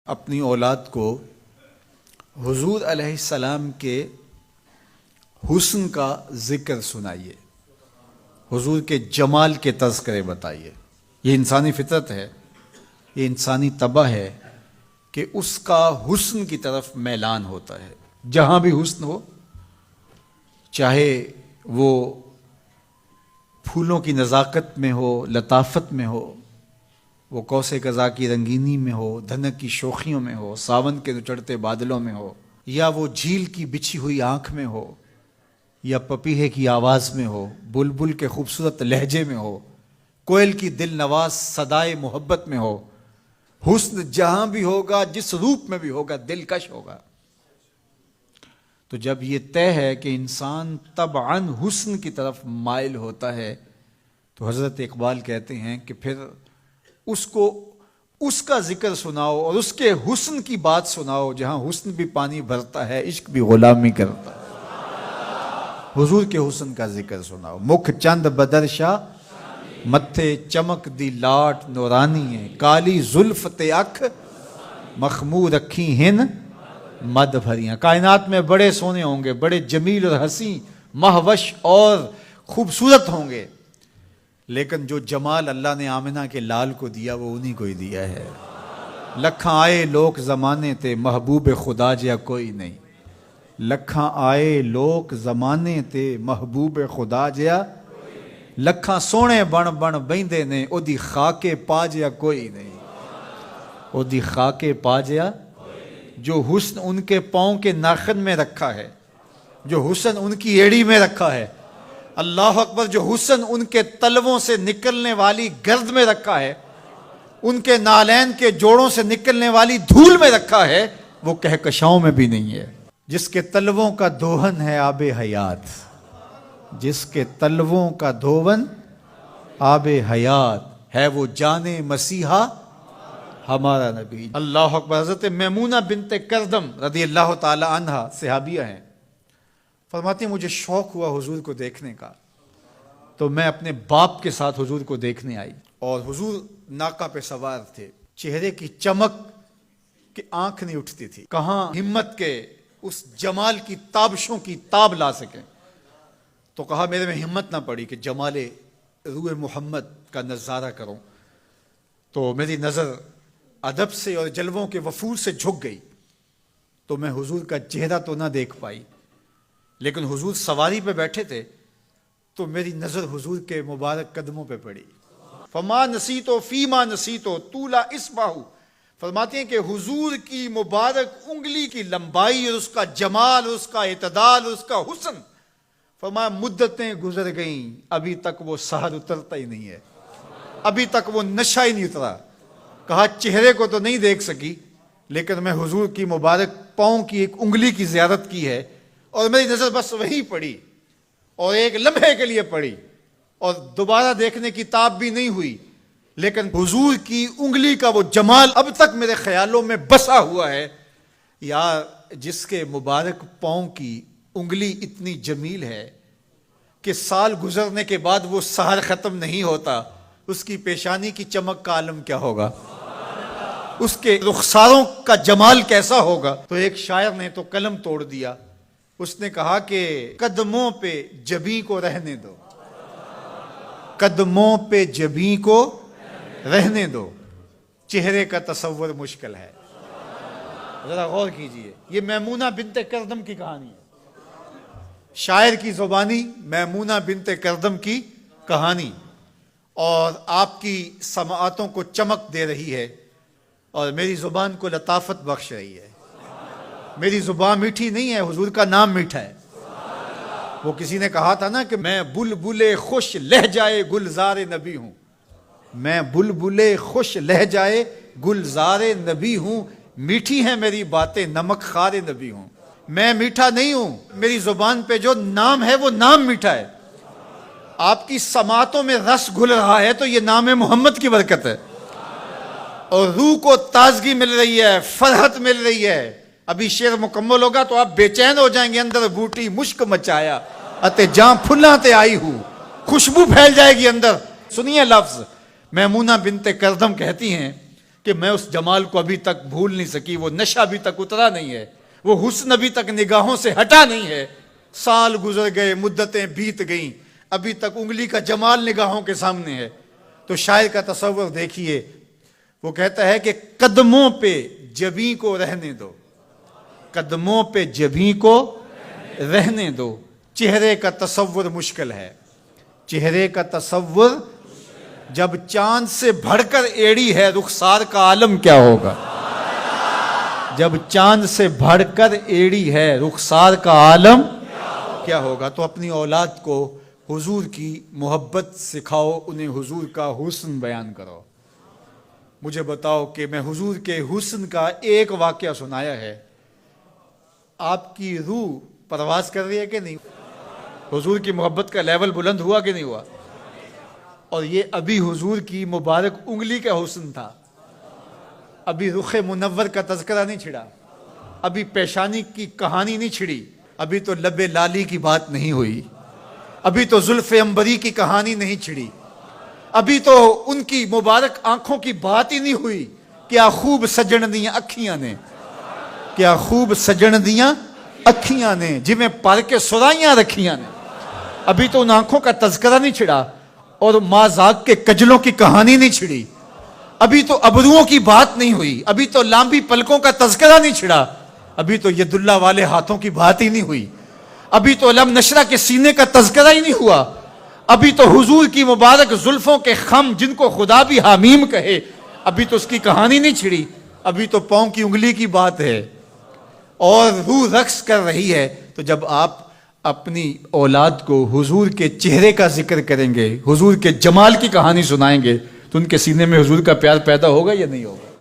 اپنی اولاد کو حضور علیہ السلام کے حسن کا ذکر سنائیے، حضور کے جمال کے تذکرے بتائیے۔ یہ انسانی فطرت ہے، یہ انسانی طبع ہے کہ اس کا حسن کی طرف میلان ہوتا ہے۔ جہاں بھی حسن ہو، چاہے وہ پھولوں کی نزاکت میں ہو، لطافت میں ہو، وہ کوسے قضا کی رنگینی میں ہو، دھنک کی شوخیوں میں ہو، ساون کے چڑھتے بادلوں میں ہو، یا وہ جھیل کی بچھی ہوئی آنکھ میں ہو، یا پپیہے کی آواز میں ہو، بلبل کے خوبصورت لہجے میں ہو، کوئل کی دل نواز صدائے محبت میں ہو، حسن جہاں بھی ہوگا، جس روپ میں بھی ہوگا، دلکش ہوگا۔ تو جب یہ طے ہے کہ انسان طبعاً حسن کی طرف مائل ہوتا ہے، تو حضرت اقبال کہتے ہیں کہ پھر اس کو اس کا ذکر سناؤ اور اس کے حسن کی بات سناؤ، جہاں حسن بھی پانی بھرتا ہے، عشق بھی غلامی کرتا ہے۔ حضور کے حسن کا ذکر سناؤ۔ مکھ چند بدرشا متھے چمک دی لاٹ نورانی ہے، کالی زلف تے اکھ مخمور رکھی ہن مد بھریاں۔ کائنات میں بڑے سونے ہوں گے، بڑے جمیل اور حسین، مہوش اور خوبصورت ہوں گے، لیکن جو جمال اللہ نے آمنہ کے لال کو دیا وہ انہی کو ہی دیا ہے۔ لکھاں آئے لوک زمانے تے محبوب خدا جیا کوئی نہیں، لکھاں آئے لوک زمانے تے محبوب خدا جیا، لکھاں سونے بن بن بیندے نے او دی خاکے پا جیا کوئی نہیں، او دی خاکے پا جیا۔ جو حسن ان کے پاؤں کے ناخن میں رکھا ہے، جو حسن ان کی ایڑی میں رکھا ہے، اللہ اکبر، جو حسن ان کے تلووں سے نکلنے والی گرد میں رکھا ہے، ان کے نالین کے جوڑوں سے نکلنے والی دھول میں رکھا ہے، وہ کہکشاؤں میں بھی نہیں ہے۔ جس کے تلووں کا دھون ہے آب حیات، جس کے تلووں کا دھون آب حیات ہے، وہ جان مسیحا ہمارا نبی۔ اللہ اکبر۔ حضرت میمونہ بنت کردم رضی اللہ تعالی عنہ صحابیہ ہیں، فرماتی ہیں مجھے شوق ہوا حضور کو دیکھنے کا، تو میں اپنے باپ کے ساتھ حضور کو دیکھنے آئی، اور حضور ناقہ پہ سوار تھے، چہرے کی چمک کہ آنکھ نہیں اٹھتی تھی، کہاں ہمت کے اس جمال کی تابشوں کی تاب لا سکیں۔ تو کہا میرے میں ہمت نہ پڑی کہ جمال روح محمد کا نظارہ کروں، تو میری نظر ادب سے اور جلووں کے وفور سے جھک گئی، تو میں حضور کا چہرہ تو نہ دیکھ پائی، لیکن حضور سواری پہ بیٹھے تھے تو میری نظر حضور کے مبارک قدموں پہ پڑی۔ فما نسیتو فیما نسیتو طولا اصبعہ، فرماتے ہیں کہ حضور کی مبارک انگلی کی لمبائی اور اس کا جمال اور اس کا اعتدال اور اس کا حسن، فرمایا مدتیں گزر گئیں، ابھی تک وہ سحر اترتا ہی نہیں ہے، ابھی تک وہ نشہ ہی نہیں اترا۔ کہا چہرے کو تو نہیں دیکھ سکی، لیکن میں حضور کی مبارک پاؤں کی ایک انگلی کی زیارت کی ہے، اور میری نظر بس وہی پڑی، اور ایک لمحے کے لیے پڑی، اور دوبارہ دیکھنے کی تاب بھی نہیں ہوئی، لیکن حضور کی انگلی کا وہ جمال اب تک میرے خیالوں میں بسا ہوا ہے۔ یا جس کے مبارک پاؤں کی انگلی اتنی جمیل ہے کہ سال گزرنے کے بعد وہ سحر ختم نہیں ہوتا، اس کی پیشانی کی چمک کا عالم کیا ہوگا، اس کے رخساروں کا جمال کیسا ہوگا۔ تو ایک شاعر نے تو قلم توڑ دیا، اس نے کہا کہ قدموں پہ جبیں کو رہنے دو، قدموں پہ جبیں کو رہنے دو، چہرے کا تصور مشکل ہے۔ ذرا غور کیجئے، یہ میمونہ بنت کردم کی کہانی ہے، شاعر کی زبانی میمونہ بنت کردم کی کہانی، اور آپ کی سماعتوں کو چمک دے رہی ہے، اور میری زبان کو لطافت بخش رہی ہے۔ میری زبان میٹھی نہیں ہے، حضور کا نام میٹھا ہے۔ وہ کسی نے کہا تھا نا کہ میں بلبل خوش لہجائے گلزار نبی ہوں، میں بلبل خوش لہجائے گلزار نبی ہوں، میٹھی ہیں میری باتیں نمک خار نبی ہوں۔ میں میٹھا نہیں ہوں، میری زبان پہ جو نام ہے وہ نام میٹھا ہے۔ آپ کی سماعتوں میں رس گھل رہا ہے تو یہ نام محمد کی برکت ہے، اور روح کو تازگی مل رہی ہے، فرحت مل رہی ہے۔ ابھی شعر مکمل ہوگا تو آپ بے چین ہو جائیں گے، اندر بوٹی مشک مچایا اتے جاں پھلاں تے آئی ہوں، خوشبو پھیل جائے گی اندر۔ سنیے لفظ، میمونہ بنت کردم کہتی ہیں کہ میں اس جمال کو ابھی تک بھول نہیں سکی، وہ نشہ ابھی تک اترا نہیں ہے، وہ حسن ابھی تک نگاہوں سے ہٹا نہیں ہے، سال گزر گئے، مدتیں بیت گئیں، ابھی تک انگلی کا جمال نگاہوں کے سامنے ہے۔ تو شاعر کا تصور دیکھیے، وہ کہتا ہے کہ قدموں پہ جبیں کو رہنے دو، قدموں پہ جبیں کو رہنے دو، چہرے کا تصور مشکل ہے، چہرے کا تصور جب چاند سے بڑھ کر ایڑی ہے، رخسار کا عالم کیا ہوگا؟ جب چاند سے بڑھ کر ایڑی ہے، رخسار کا عالم کیا ہوگا؟ تو اپنی اولاد کو حضور کی محبت سکھاؤ، انہیں حضور کا حسن بیان کرو۔ مجھے بتاؤ کہ میں حضور کے حسن کا ایک واقعہ سنایا ہے، آپ کی روح پرواز کر رہی ہے کہ نہیں؟ حضور کی محبت کا لیول بلند ہوا کہ نہیں ہوا؟ اور یہ ابھی حضور کی مبارک انگلی کا حسن تھا، ابھی رخ منور کا تذکرہ نہیں چھڑا، ابھی پیشانی کی کہانی نہیں چھڑی، ابھی تو لب لالی کی بات نہیں ہوئی، ابھی تو زلف عنبری کی کہانی نہیں چھڑی، ابھی تو ان کی مبارک آنکھوں کی بات ہی نہیں ہوئی۔ کیا خوب سجن دیاں اکھیاں نے، کیا خوب سجن دیاں اکھیاں نے، جویں پر کے سرائیاں رکھیاں نے، ابھی تو ان آنکھوں کا تذکرہ نہیں چھڑا، اور مازاق کے کجلوں کی کہانی نہیں چھڑی، ابھی تو ابروؤں کی بات نہیں ہوئی، ابھی تو لامبی پلکوں کا تذکرہ نہیں چھڑا، ابھی تو ید اللہ والے ہاتھوں کی بات ہی نہیں ہوئی، ابھی تو علم نشرہ کے سینے کا تذکرہ ہی نہیں ہوا، ابھی تو حضور کی مبارک زلفوں کے خم جن کو خدا بھی حمیم کہے، ابھی تو اس کی کہانی نہیں چھڑی، ابھی تو پاؤں کی انگلی کی بات ہے، اور روح رقص کر رہی ہے۔ تو جب آپ اپنی اولاد کو حضور کے چہرے کا ذکر کریں گے، حضور کے جمال کی کہانی سنائیں گے، تو ان کے سینے میں حضور کا پیار پیدا ہوگا یا نہیں ہوگا؟